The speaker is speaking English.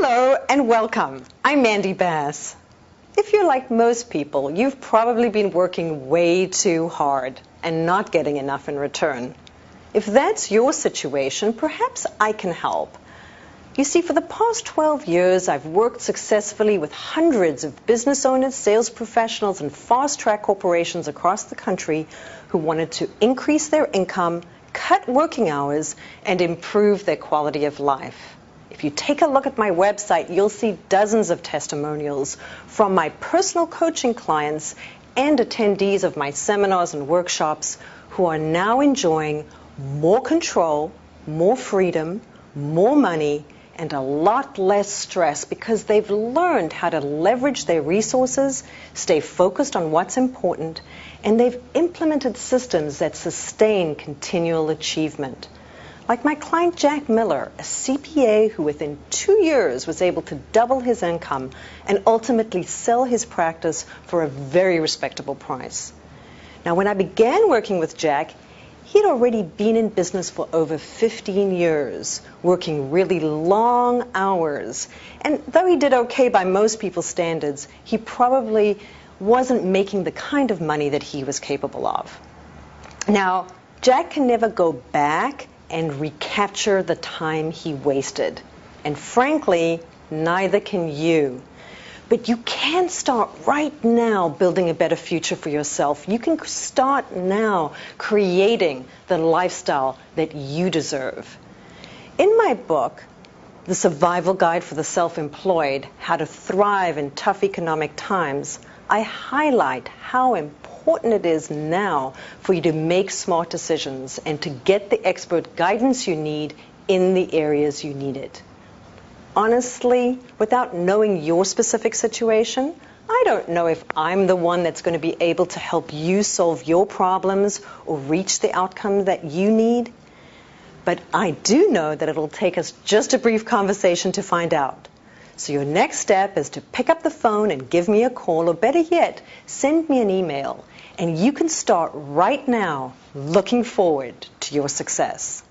Hello and welcome. I'm Mandy Bass. If you're like most people, you've probably been working way too hard and not getting enough in return. If that's your situation, perhaps I can help. You see, for the past 12 years, I've worked successfully with hundreds of business owners, sales professionals, and fast-track corporations across the country who wanted to increase their income, cut working hours, and improve their quality of life. If you take a look at my website, you'll see dozens of testimonials from my personal coaching clients and attendees of my seminars and workshops who are now enjoying more control, more freedom, more money, and a lot less stress because they've learned how to leverage their resources, stay focused on what's important, and they've implemented systems that sustain continual achievement. Like my client Jack Miller, a CPA who within 2 years was able to double his income and ultimately sell his practice for a very respectable price. Now, when I began working with Jack, he'd already been in business for over 15 years, working really long hours. And though he did okay by most people's standards, he probably wasn't making the kind of money that he was capable of. Now, Jack can never go back and recapture the time he wasted. And frankly, neither can you. But you can start right now building a better future for yourself. You can start now creating the lifestyle that you deserve. In my book, The Survival Guide for the Self-Employed, How to Thrive in Tough Economic Times, I highlight how important it is now for you to make smart decisions and to get the expert guidance you need in the areas you need it. Honestly, without knowing your specific situation, I don't know if I'm the one that's going to be able to help you solve your problems or reach the outcome that you need. But I do know that it'll take us just a brief conversation to find out. So your next step is to pick up the phone and give me a call, or better yet, send me an email. And you can start right now looking forward to your success.